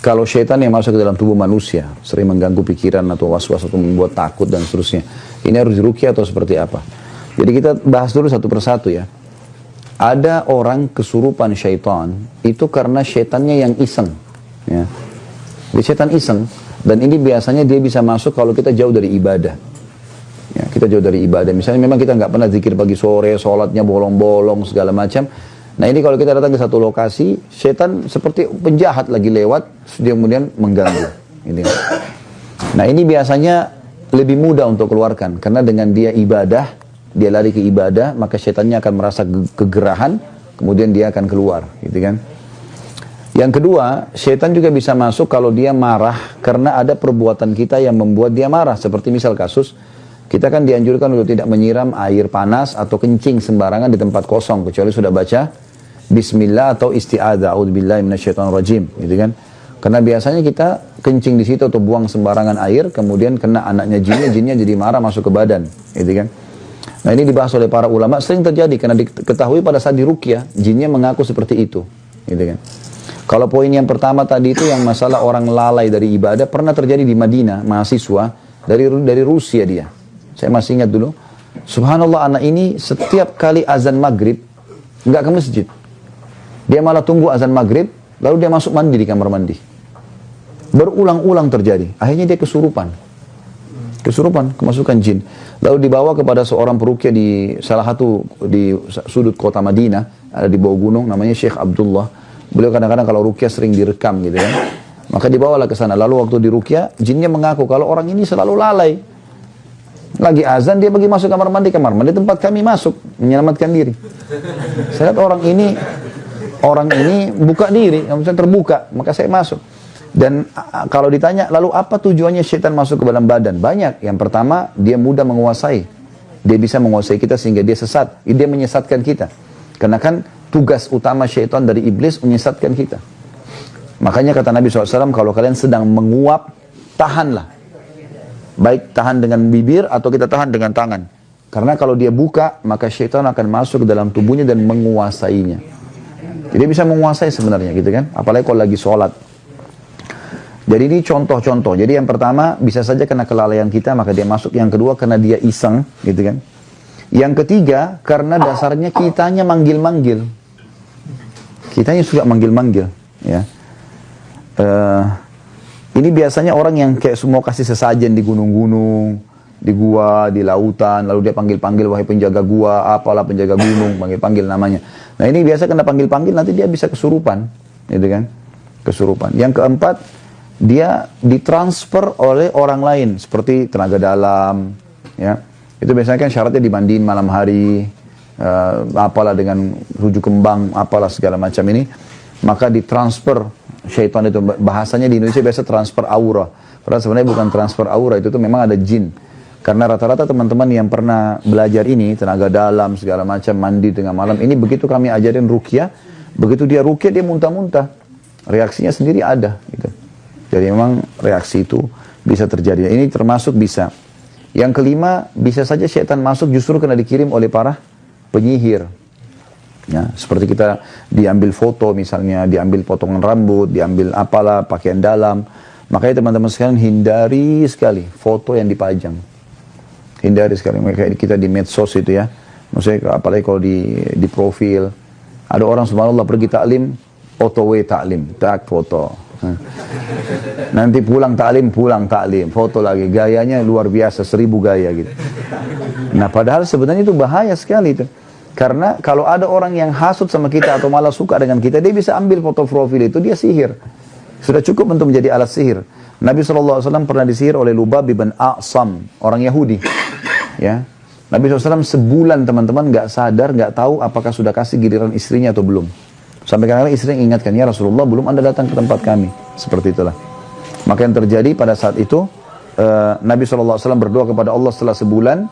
kalau syaitan yang masuk ke dalam tubuh manusia, sering mengganggu pikiran atau was-was atau membuat takut dan seterusnya, ini harus diruqyah atau seperti apa? Jadi kita bahas dulu satu persatu ya. Ada orang kesurupan syaitan, itu karena syaitannya yang iseng. Ya. Jadi syaitan iseng, dan ini biasanya dia bisa masuk kalau kita jauh dari ibadah. Ya, kita jauh dari ibadah. Misalnya memang kita nggak pernah zikir pagi sore, sholatnya bolong-bolong, segala macam. Nah ini kalau kita datang ke satu lokasi, syaitan seperti penjahat lagi lewat, dia kemudian mengganggu. Gitu. Nah ini biasanya lebih mudah untuk keluarkan, karena dengan dia ibadah, dia lari ke ibadah, maka syaitannya akan merasa kegerahan, kemudian dia akan keluar, gitu kan. Yang kedua, syaitan juga bisa masuk kalau dia marah, karena ada perbuatan kita yang membuat dia marah. Seperti misal kasus, kita kan dianjurkan untuk tidak menyiram air panas atau kencing sembarangan di tempat kosong, kecuali sudah baca Bismillah atau isti'adzah, a'udzubillahi minasyaitonirrajim, gitu kan. Karena biasanya kita kencing di situ atau buang sembarangan air, kemudian kena anaknya jinnya jadi marah masuk ke badan, gitu kan. Nah ini dibahas oleh para ulama, sering terjadi karena diketahui pada saat diruqyah, jinnya mengaku seperti itu, gitu kan. Kalau poin yang pertama tadi itu yang masalah orang lalai dari ibadah, pernah terjadi di Madinah, mahasiswa dari Rusia dia. Saya masih ingat dulu, subhanallah anak ini setiap kali azan maghrib, nggak ke masjid. Dia malah tunggu azan maghrib, lalu dia masuk mandi di kamar mandi. Berulang-ulang terjadi, akhirnya dia kesurupan, kemasukan jin. Lalu dibawa kepada seorang peruqyah di salah satu di sudut kota Madinah, ada di bawah gunung, namanya Syekh Abdullah. Beliau kadang-kadang kalau ruqyah sering direkam gitu kan. Maka dibawalah ke sana. Lalu waktu di ruqyah, jinnya mengaku kalau orang ini selalu lalai. Lagi azan dia pergi masuk kamar mandi tempat kami masuk menyelamatkan diri. Saya lihat orang ini buka diri, misalnya terbuka, maka saya masuk. Dan kalau ditanya, lalu apa tujuannya syaitan masuk ke dalam badan? Banyak. Yang pertama, dia mudah menguasai. Dia bisa menguasai kita sehingga dia sesat. Dia menyesatkan kita. Karena kan tugas utama syaitan dari iblis menyesatkan kita. Makanya kata Nabi SAW, kalau kalian sedang menguap, tahanlah. Baik tahan dengan bibir atau kita tahan dengan tangan. Karena kalau dia buka, maka syaitan akan masuk ke dalam tubuhnya dan menguasainya. Jadi bisa menguasai sebenarnya gitu kan. Apalagi kalau lagi sholat. Jadi ini contoh-contoh. Jadi yang pertama bisa saja karena kelalaian kita maka dia masuk. Yang kedua karena dia iseng, gitu kan. Yang ketiga karena dasarnya kitanya manggil-manggil. Kitanya suka manggil-manggil, ya. Ini biasanya orang yang kayak semua kasih sesajen di gunung-gunung, di gua, di lautan, lalu dia panggil-panggil wahai penjaga gua, apalah penjaga gunung, panggil-panggil namanya. Nah ini biasa kena panggil-panggil nanti dia bisa kesurupan, gitu kan. Kesurupan. Yang keempat, dia ditransfer oleh orang lain seperti tenaga dalam, ya. Itu biasanya kan syaratnya dimandiin malam hari, apalah dengan rujuk kembang, apalah segala macam ini, maka ditransfer syaitan itu. Bahasanya di Indonesia biasa transfer aura. Padahal sebenarnya bukan transfer aura, itu tuh memang ada jin. Karena rata-rata teman-teman yang pernah belajar ini, tenaga dalam segala macam, mandi tengah malam, ini begitu kami ajarin ruqyah, begitu dia ruqyah dia muntah-muntah, reaksinya sendiri ada, gitu. Jadi memang reaksi itu bisa terjadi. Ini termasuk bisa. Yang kelima, bisa saja syaitan masuk justru karena dikirim oleh para penyihir. Ya, seperti kita diambil foto misalnya, diambil potongan rambut, diambil apalah, pakaian dalam. Makanya teman-teman sekalian hindari sekali foto yang dipajang. Hindari sekali. Kayak kita di medsos itu ya. Maksudnya apalagi kalau di profil. Ada orang subhanallah pergi taklim, foto taklim, tak foto. Nanti pulang taklim, foto lagi, gayanya luar biasa, 1000 gaya gitu. Nah padahal sebenarnya itu bahaya sekali itu. Karena kalau ada orang yang hasut sama kita atau malah suka dengan kita, dia bisa ambil foto profil itu, dia sihir. Sudah cukup untuk menjadi alat sihir. Nabi SAW pernah disihir oleh Lubab bin A'sam, orang Yahudi. Ya, Nabi SAW sebulan teman-teman nggak sadar, nggak tahu apakah sudah kasih giliran istrinya atau belum. Sampai kadang-kadang istri yang ingatkan, ya Rasulullah belum Anda datang ke tempat kami. Seperti itulah. Maka yang terjadi pada saat itu, Nabi SAW berdoa kepada Allah setelah sebulan,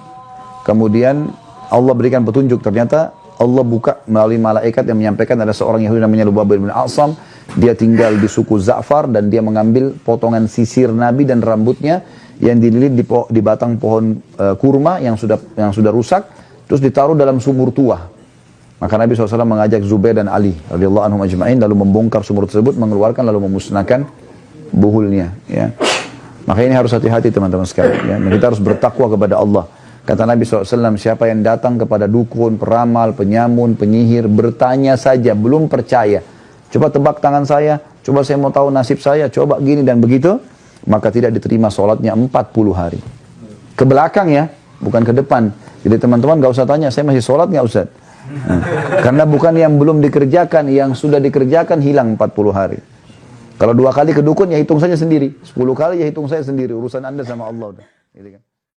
kemudian Allah berikan petunjuk, ternyata Allah buka melalui malaikat yang menyampaikan ada seorang Yahudi namanya Lubab bin A'sam, dia tinggal di suku Za'far dan dia mengambil potongan sisir Nabi dan rambutnya yang dililit di batang pohon kurma yang sudah rusak, terus ditaruh dalam sumur tua. Maka Nabi SAW mengajak Zubair dan Ali radhiyallahu anhum ajma'in lalu membongkar sumur tersebut, mengeluarkan lalu memusnahkan buhulnya. Ya. Makanya ini harus hati-hati teman-teman sekalian. Ya. Dan kita harus bertakwa kepada Allah. Kata Nabi SAW, siapa yang datang kepada dukun, peramal, penyamun, penyihir, bertanya saja, belum percaya. Coba tebak tangan saya, coba saya mau tahu nasib saya, coba gini dan begitu, maka tidak diterima sholatnya 40 hari. Ke belakang ya, bukan ke depan. Jadi teman-teman gak usah tanya, saya masih sholat gak Ustaz? Karena bukan yang belum dikerjakan, yang sudah dikerjakan hilang 40 hari. Kalau 2 kali ke dukun ya hitung saja sendiri, 10 kali ya hitung saya sendiri, urusan Anda sama Allah. Gitu kan.